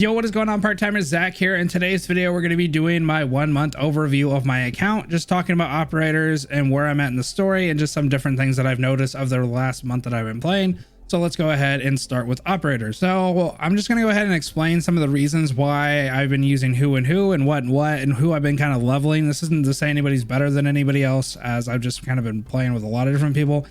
Yo, what is going on, part-timers? Zach here. In today's video, we're going to be doing my 1 month overview of my account, just talking about operators and where I'm at in the story and just some different things that I've noticed of the last month that I've been playing. So let's go ahead and start with operators. So I'm just going to go ahead and explain some of the reasons why I've been using who and what and who I've been kind of leveling. This isn't to say anybody's better than anybody else, as I've just kind of been playing with a lot of different people.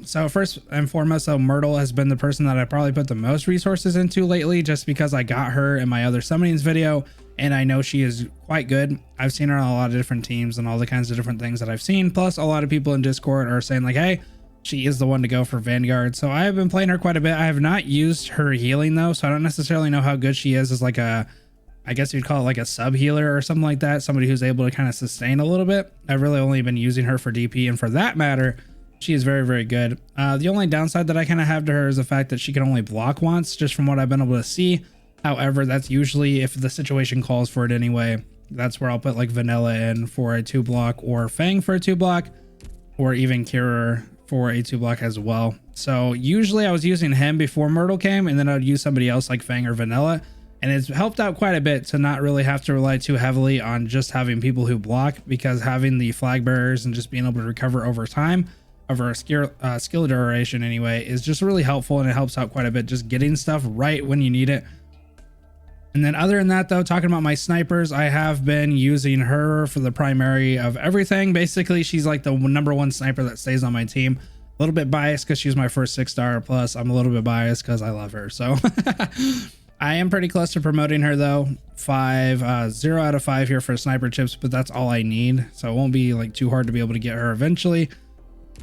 So first and foremost, though, Myrtle has been the person that I probably put the most resources into lately, just because I got her in my other summonings video and I know she is quite good. I've seen her on a lot of different teams and all the kinds of different things that I've seen. Plus, a lot of people in Discord are saying like, hey, she is the one to go for Vanguard. So I have been playing her quite a bit. I have not used her healing though, so I don't necessarily know how good she is as like a, I guess you'd call it like a sub healer or something like that. Somebody who's able to kind of sustain a little bit. I've really only been using her for DP, and for that matter, she is very, very good. The only downside that I kind of have to her is the fact that she can only block once, just from what I've been able to see. However, that's usually if the situation calls for it anyway. That's where I'll put like Vanilla in for a 2-block, or Fang for a 2-block, or even Kira for a 2-block as well. So usually I was using him before Myrtle came, and then I would use somebody else like Fang or Vanilla. And it's helped out quite a bit to not really have to rely too heavily on just having people who block, because having the flag bearers and just being able to recover over time over a skill duration anyway is just really helpful, and it helps out quite a bit just getting stuff right when you need it. And then other than that though, talking about my snipers, I have been using her for the primary of everything. Basically, she's like the #1 sniper that stays on my team. A little bit biased because she's my first 6-star, plus I'm a little bit biased because I love her. So I am pretty close to promoting her though. 0 out of 5 here for sniper chips, but that's all I need, so it won't be like too hard to be able to get her eventually.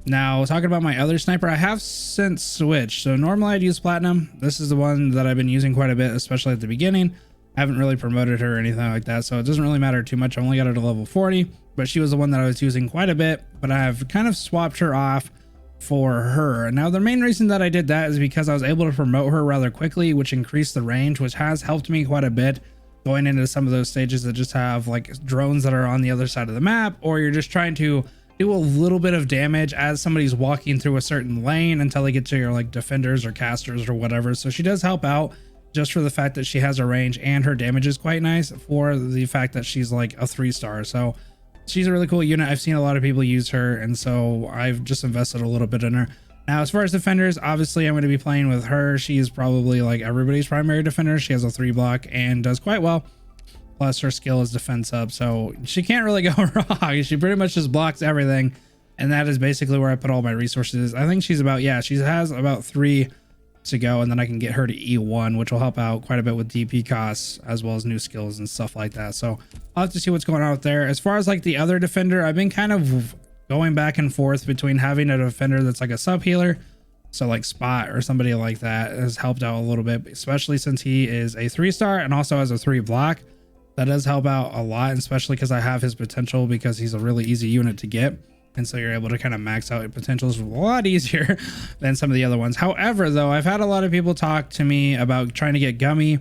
Now, talking about my other sniper, I have since switched. So normally I'd use platinum. This is the one that I've been using quite a bit, especially at the beginning. I haven't really promoted her or anything like that, so it doesn't really matter too much. I only got her to level 40, but she was the one that I was using quite a bit, but I have kind of swapped her off for her. Now, the main reason that I did that is because I was able to promote her rather quickly, which increased the range, which has helped me quite a bit going into some of those stages that just have like drones that are on the other side of the map, or you're just trying to do a little bit of damage as somebody's walking through a certain lane until they get to your like defenders or casters or whatever. So she does help out just for the fact that she has a range, and her damage is quite nice for the fact that she's like a 3-star. So she's a really cool unit. I've seen a lot of people use her, and so I've just invested a little bit in her. Now, as far as defenders, obviously I'm going to be playing with her. She's probably like everybody's primary defender. She has a 3-block and does quite well. Plus her skill is defense up, so she can't really go wrong. She pretty much just blocks everything, and that is basically where I put all my resources. I think she's about, yeah, she has about 3 to go, and then I can get her to E1, which will help out quite a bit with DP costs as well as new skills and stuff like that. So I'll have to see what's going on out there. As far as like the other defender, I've been kind of going back and forth between having a defender that's like a sub healer, so like Spot or somebody like that has helped out a little bit, especially since he is a 3-star and also has a 3-block. That does help out a lot, especially because I have his potential, because he's a really easy unit to get, and so you're able to kind of max out your potentials a lot easier than some of the other ones. However, though, I've had a lot of people talk to me about trying to get Gummy,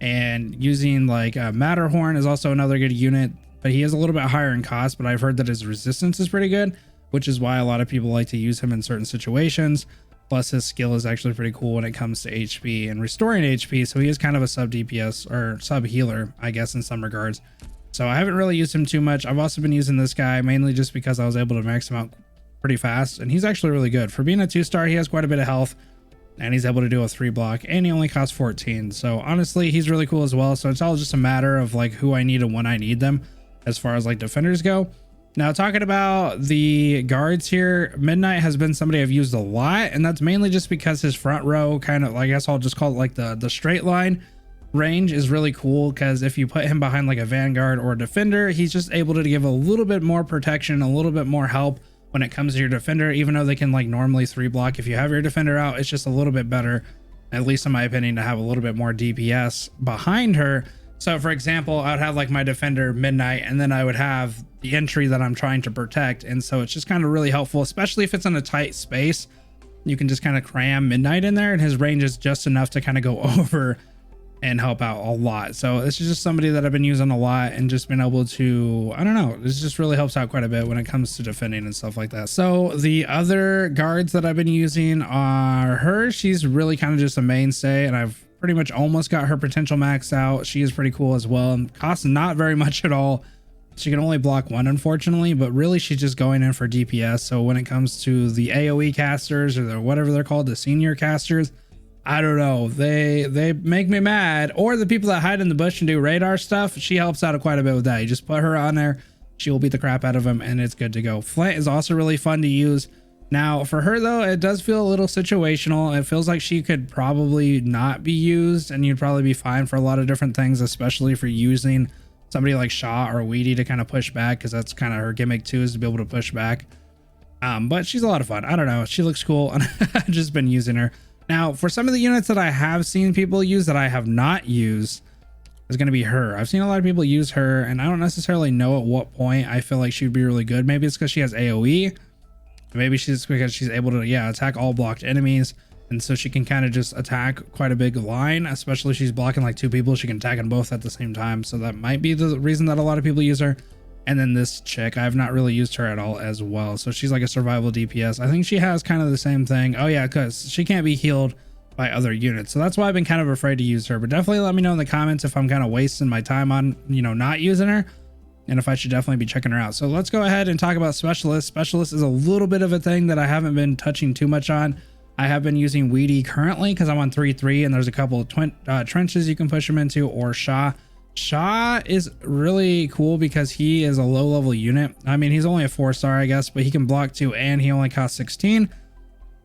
and using like Matterhorn is also another good unit, but he is a little bit higher in cost, but I've heard that his resistance is pretty good, which is why a lot of people like to use him in certain situations. Plus his skill is actually pretty cool when it comes to HP and restoring HP. So he is kind of a sub DPS or sub healer, I guess, in some regards. So I haven't really used him too much. I've also been using this guy mainly just because I was able to max him out pretty fast, and he's actually really good. For being a 2-star, he has quite a bit of health, and he's able to do a 3-block, and he only costs 14. So honestly, he's really cool as well. So it's all just a matter of like who I need and when I need them as far as like defenders go. Now, talking about the guards here, Midnight has been somebody I've used a lot, and that's mainly just because his front row kind of, I guess I'll just call it like the straight line range is really cool, because if you put him behind like a Vanguard or a defender, he's just able to give a little bit more protection, a little bit more help when it comes to your defender. Even though they can like normally 3-block, if you have your defender out, it's just a little bit better, at least in my opinion, to have a little bit more DPS behind her. So for example, I'd have like my defender Midnight, and then I would have the entry that I'm trying to protect. And so it's just kind of really helpful, especially if it's in a tight space. You can just kind of cram Midnight in there, and his range is just enough to kind of go over and help out a lot. So this is just somebody that I've been using a lot, and just been able to, I don't know, this just really helps out quite a bit when it comes to defending and stuff like that. So the other guards that I've been using are her. She's really kind of just a mainstay, and I've pretty much almost got her potential maxed out. She is pretty cool as well, and costs not very much at all. She can only block one, unfortunately, but really she's just going in for DPS. So when it comes to the AoE casters, or the whatever they're called, the senior casters, I don't know, they make me mad. Or the people that hide in the bush and do radar stuff, she helps out quite a bit with that. You just put her on there, she will beat the crap out of them, and it's good to go. Flint is also really fun to use. Now for her though, it does feel a little situational. It feels like she could probably not be used, and you'd probably be fine for a lot of different things, especially for using somebody like Shaw or Weedy to kind of push back, because that's kind of her gimmick too, is to be able to push back. But she's a lot of fun. I don't know, she looks cool, and I've just been using her. Now for some of the units that I have seen people use that I have not used is going to be her. I've seen a lot of people use her, and I don't necessarily know at what point I feel like she'd be really good. Maybe it's because she has AoE. Maybe she's because she's able to, yeah, attack all blocked enemies, and so she can kind of just attack quite a big line, especially if she's blocking like two people. She can attack them both at the same time, so that might be the reason that a lot of people use her. And then this chick, I've not really used her at all as well, so she's like a survival DPS. I think she has kind of the same thing. Oh yeah, because she can't be healed by other units, so that's why I've been kind of afraid to use her. But definitely let me know in the comments if I'm kind of wasting my time on, you know, not using her, and if I should definitely be checking her out. So let's go ahead and talk about specialists. Specialist is a little bit of a thing that I haven't been touching too much on. I have been using Weedy currently because I'm on 3-3, and there's a couple of trenches you can push him into, or Shaw. Shaw is really cool because he is a low level unit. I mean, he's only a 4-star, I guess, but he can block 2, and he only costs 16,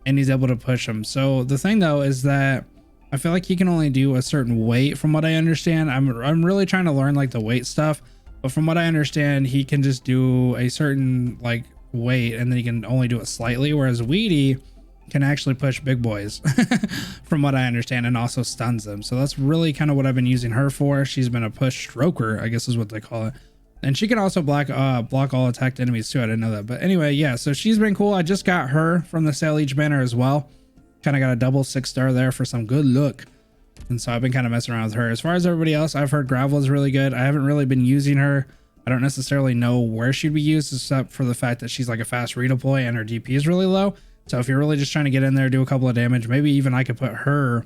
and he's able to push him. So the thing though is that I feel like he can only do a certain weight from what I understand. I'm really trying to learn like the weight stuff, but from what I understand, he can just do a certain like weight, and then he can only do it slightly, whereas Weedy can actually push big boys from what I understand, and also stuns them. So that's really kind of what I've been using her for. She's been a push stroker, I guess is what they call it, and she can also block all attacked enemies too. I didn't know that, but anyway, yeah, so she's been cool. I just got her from the Sale Each banner as well. Kind of got a double 6-star there for some good look, and so I've been kind of messing around with her. As far as everybody else, I've heard Gravel is really good. I haven't really been using her. I don't necessarily know where she'd be used, except for the fact that she's like a fast redeploy and her DP is really low. So if you're really just trying to get in there, do a couple of damage, maybe even I could put her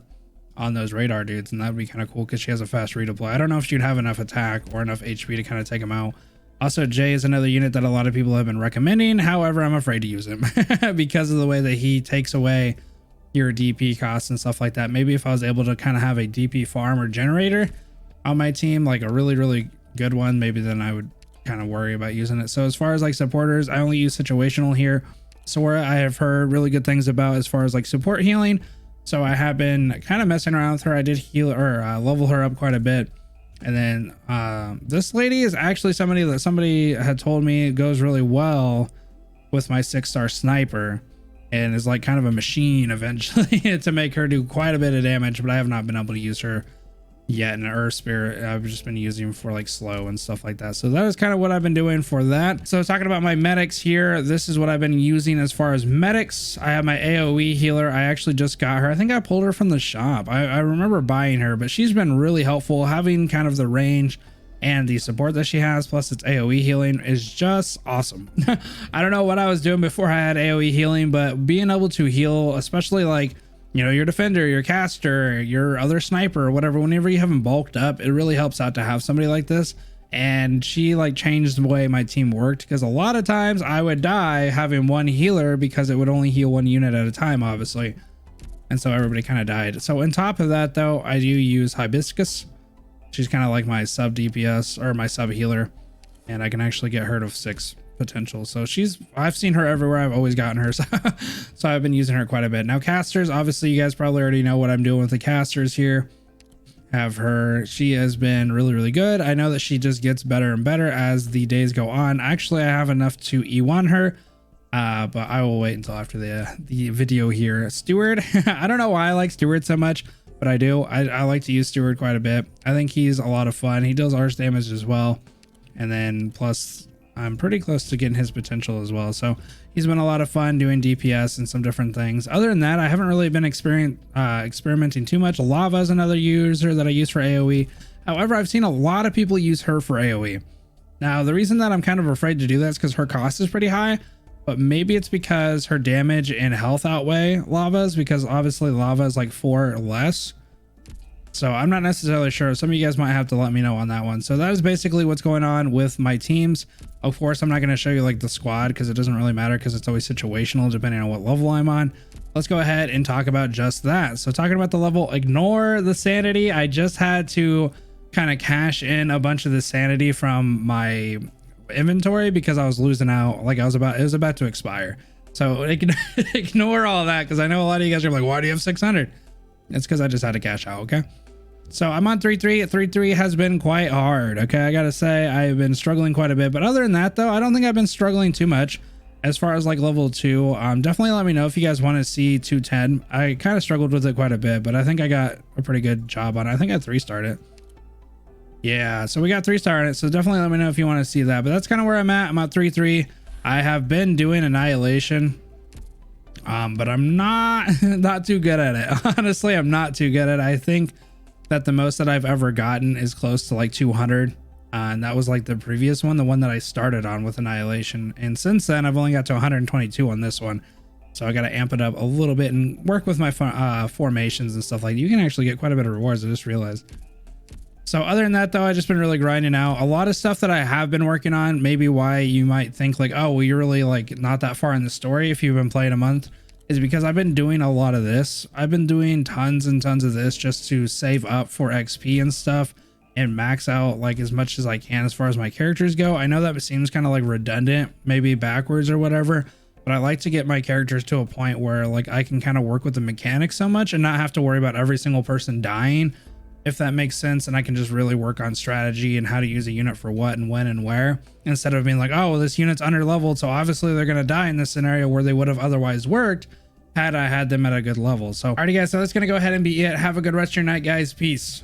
on those radar dudes, and that'd be kind of cool because she has a fast redeploy. I don't know if she'd have enough attack or enough HP to kind of take him out. Also, Jay is another unit that a lot of people have been recommending. However, I'm afraid to use him because of the way that he takes away your DP costs and stuff like that. Maybe if I was able to kind of have a DP farm or generator on my team, like a really good one, maybe then I would kind of worry about using it. So as far as like supporters, I only use situational here. Sora, I have heard really good things about as far as like support healing, so I have been kind of messing around with her. I did heal or level her up quite a bit. And then this lady is actually somebody that somebody had told me goes really well with my 6-star sniper, and is like kind of a machine eventually to make her do quite a bit of damage, but I have not been able to use her yet in Earth Spirit. I've just been using them for like slow and stuff like that. So that is kind of what I've been doing for that. So talking about my medics here, this is what I've been using as far as medics. I have my AoE healer. I actually just got her. I think I pulled her from the shop. I remember buying her, but she's been really helpful. Having kind of the range and the support that she has, plus its AoE healing, is just awesome. I don't know what I was doing before I had AoE healing, but being able to heal, especially like, you know, your defender, your caster, your other sniper, or whatever, whenever you have them bulked up, it really helps out to have somebody like this. And she like changed the way my team worked, because a lot of times I would die having one healer because it would only heal one unit at a time, obviously, and so everybody kind of died. So on top of that though, I do use Hibiscus. She's kind of like my sub DPS or my sub healer, and I can actually get her to 6 potential. So I've seen her everywhere. I've always gotten her, so I've been using her quite a bit. Now casters, obviously you guys probably already know what I'm doing with the casters here. Have her, she has been really good. I know that she just gets better and better as the days go on. Actually, I have enough to E1 her, but I will wait until after the video here. Steward, I don't know why I like Steward so much, but I do. I like to use Steward quite a bit. I think he's a lot of fun. He does arch damage as well, and then plus I'm pretty close to getting his potential as well. So he's been a lot of fun doing DPS and some different things. Other than that, I haven't really been experimenting too much. Lava is another user that I use for AoE. However, I've seen a lot of people use her for AoE. Now, the reason that I'm kind of afraid to do that is because her cost is pretty high, but maybe it's because her damage and health outweigh Lava's, because obviously Lava is like 4 or less. So I'm not necessarily sure. Some of you guys might have to let me know on that one. So that is basically what's going on with my teams. Of course, I'm not going to show you like the squad because it doesn't really matter because it's always situational depending on what level I'm on. Let's go ahead and talk about just that. So talking about the level, ignore the sanity. I just had to kind of cash in a bunch of the sanity from my inventory because I was losing out. Like it was about to expire. So ignore all that because I know a lot of you guys are like, why do you have 600? It's because I just had to cash out. Okay. So I'm on 3-3. 3-3 has been quite hard. Okay. I got to say I've been struggling quite a bit, but other than that though, I don't think I've been struggling too much as far as like level 2. Definitely let me know if you guys want to see 210. I kind of struggled with it quite a bit, but I think I got a pretty good job on it. I think I 3-starred it. Yeah. So we got 3-star on it. So definitely let me know if you want to see that, but that's kind of where I'm at. I'm at 3-3. I have been doing annihilation. But I'm not too good at it. Honestly, I'm not too good at it. I think that the most that I've ever gotten is close to like 200. And that was like the previous one, the one that I started on with annihilation. And since then, I've only got to 122 on this one. So I got to amp it up a little bit and work with my formations and stuff. Like you can actually get quite a bit of rewards. I just realized. So other than that though, I've just been really grinding out a lot of stuff that I have been working on. Maybe why you might think like, oh, well, you're really like not that far in the story if you've been playing a month, is because I've been doing a lot of this. I've been doing tons and tons of this just to save up for XP and stuff and max out like as much as I can as far as my characters go. I know that seems kind of like redundant, maybe backwards or whatever, but I like to get my characters to a point where like I can kind of work with the mechanics so much and not have to worry about every single person dying, if that makes sense. And I can just really work on strategy and how to use a unit for what and when and where, instead of being like, oh, well, this unit's under leveled, so obviously they're going to die in this scenario where they would have otherwise worked had I had them at a good level. So alrighty guys, so that's going to go ahead and be it. Have a good rest of your night, guys. Peace.